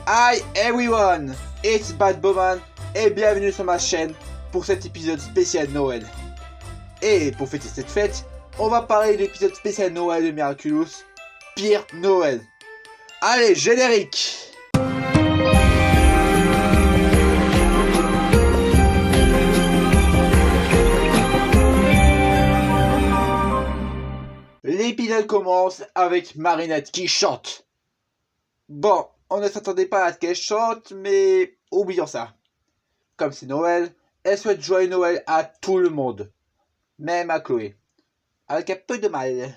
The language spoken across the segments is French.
Hi everyone, it's Bad Bowman et bienvenue sur ma chaîne pour cet épisode spécial Noël. Et pour fêter cette fête, on va parler de l'épisode spécial Noël de Miraculous, Pire Noël. Allez, générique! L'épisode commence avec Marinette qui chante. Bon, on ne s'attendait pas à ce qu'elle chante, mais oublions ça. Comme c'est Noël, elle souhaite joyeux Noël à tout le monde, même à Chloé, avec un peu de mal.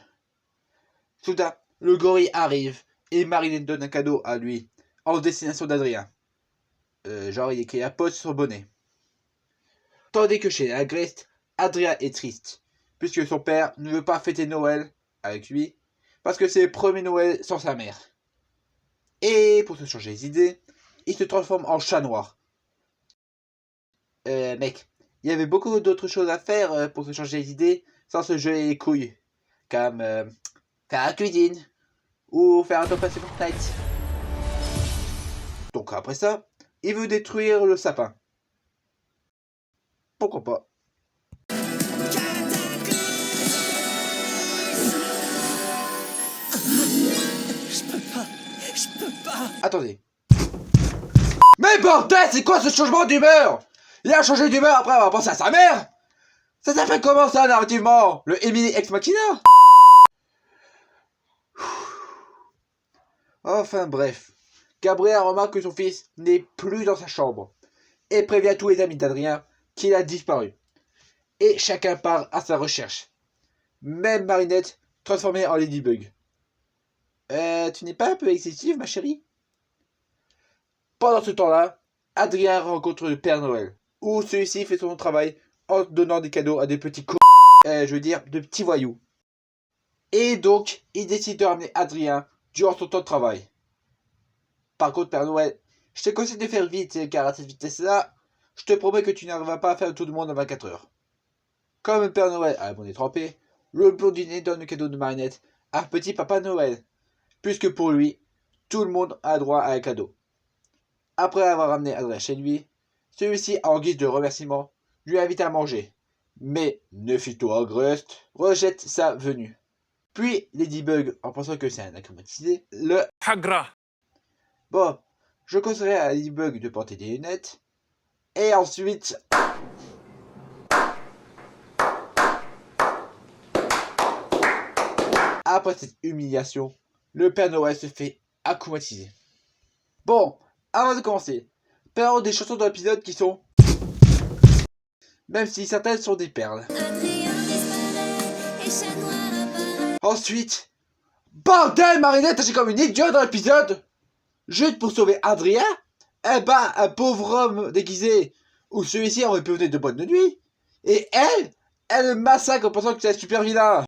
Soudain, le gorille arrive et Marinette donne un cadeau à lui, en destination d'Adrien. Genre il écrit un post sur son bonnet. Tandis que chez Agreste, Adrien est triste, puisque son père ne veut pas fêter Noël avec lui, parce que c'est le premier Noël sans sa mère. Et pour se changer les idées, il se transforme en chat noir. Mec, il y avait beaucoup d'autres choses à faire pour se changer les idées sans se geler les couilles. Comme faire la cuisine ou faire un top passé Fortnite. Donc après ça, il veut détruire le sapin. Pourquoi pas? Je peux pas. Attendez. Mais bordel, c'est quoi ce changement d'humeur? Il a changé d'humeur après avoir pensé à sa mère? Ça s'appelle comment ça narrativement? Le Emily Ex Machina? Enfin bref. Gabriel remarque que son fils n'est plus dans sa chambre et prévient tous les amis d'Adrien qu'il a disparu. Et chacun part à sa recherche. Même Marinette, transformée en Ladybug. Tu n'es pas un peu excessive, ma chérie? Pendant ce temps-là, Adrien rencontre le Père Noël, où celui-ci fait son travail en donnant des cadeaux à des petits de petits voyous. Et donc, il décide de ramener Adrien durant son temps de travail. Par contre, Père Noël, je te conseille de faire vite, car à cette vitesse-là, je te promets que tu n'arriveras pas à faire tout le monde en 24 heures. Comme le Père Noël a la monnaie trempée, le blondinet donne le cadeau de Marinette à petit Papa Noël, puisque pour lui, tout le monde a droit à un cadeau. Après avoir ramené Adrien chez lui, celui-ci, en guise de remerciement, lui invite à manger. Mais Neufito Agreste rejette sa venue. Puis Ladybug, en pensant que c'est un acclimatisé, le Hagra. Bon, je conseillerais à Ladybug de porter des lunettes. Et ensuite... Après cette humiliation, le Père Noël se fait acclimatiser. Bon, avant de commencer, parlons des chansons de l'épisode qui sont... Même si certaines sont des perles. Ensuite... Bordel, Marinette, agit comme une idiote dans l'épisode! Juste pour sauver Adrien? Eh ben, un pauvre homme déguisé, ou celui-ci aurait pu venir de boîte de nuit. Et elle le massacre en pensant que c'est un super vilain.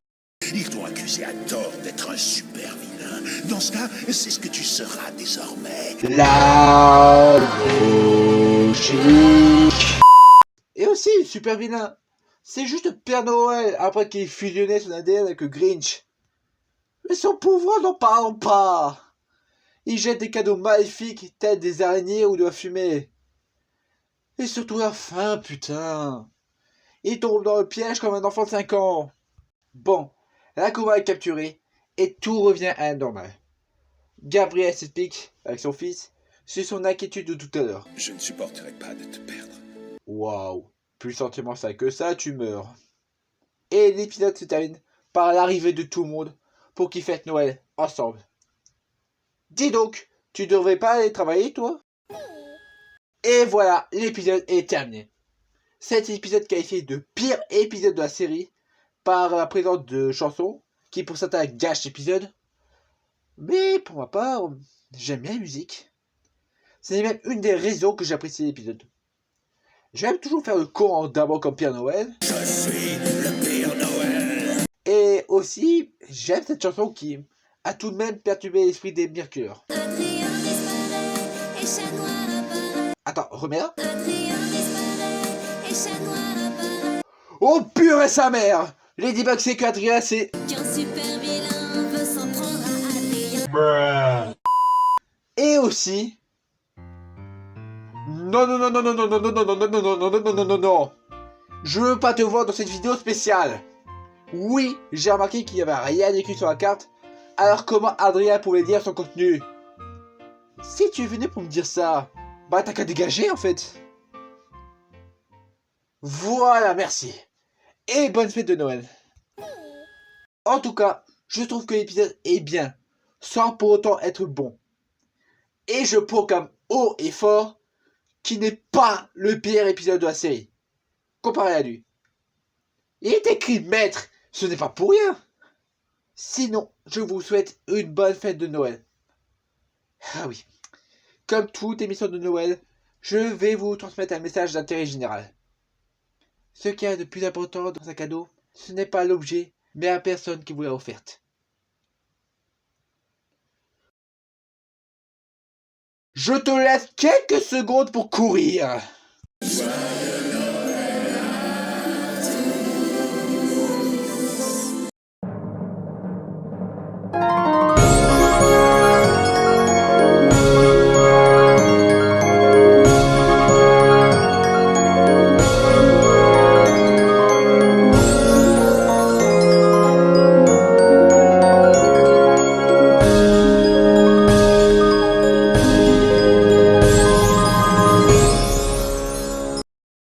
Ils t'ont accusé à tort d'être un super vilain. Dans ce cas, c'est ce que tu seras désormais. La logique. Et aussi, le super vilain, c'est juste Père Noël après qu'il ait fusionné son ADN avec le Grinch. Mais son pouvoir, n'en parlons pas. Il jette des cadeaux maléfiques tels des araignées ou de la fumée. Et surtout la fin, putain. Il tombe dans le piège comme un enfant de 5 ans. Bon, la combat est capturée et tout revient à la normale. Gabriel s'explique avec son fils sur son inquiétude de tout à l'heure. Je ne supporterai pas de te perdre. Waouh, plus sentiment ça que ça, tu meurs. Et l'épisode se termine par l'arrivée de tout le monde pour qu'ils fêtent Noël ensemble. Dis donc, tu devrais pas aller travailler, toi? Et voilà, l'épisode est terminé. Cet épisode qualifié de pire épisode de la série par la présence de chansons qui pour certains gâchent l'épisode. Mais pour ma part, j'aime bien la musique. C'est même une des raisons que j'apprécie l'épisode. J'aime toujours faire le con d'abord comme Père Noël. Je suis le Père Noël. Et aussi, j'aime cette chanson qui a tout de même perturbé l'esprit des Mercure. Attends, remets-la. Oh purée sa mère! Ladybug c'est qu'Adrien c'est... Qu'un super vilain veut s'en prendre à Adrien. Et aussi, Non, non, non, non, non, non, non, non, non, non, non, non, non, non, non, non, non, non. Je veux pas te voir dans cette vidéo spéciale. Oui, j'ai remarqué qu'il n'y avait rien écrit sur la carte. Alors comment Adrien pouvait lire son contenu? Si tu es venu pour me dire ça, bah t'as qu'à dégager en fait. Voilà, merci. Et bonne fête de Noël. En tout cas, je trouve que l'épisode est bien, sans pour autant être bon. Et je proclame haut et fort qu'il n'est pas le pire épisode de la série, comparé à lui. Il est écrit maître, ce n'est pas pour rien. Sinon, je vous souhaite une bonne fête de Noël. Ah oui, comme toute émission de Noël, je vais vous transmettre un message d'intérêt général. Ce qu'il y a de plus important dans un cadeau, ce n'est pas l'objet, mais la personne qui vous l'a offerte. Je te laisse quelques secondes pour courir.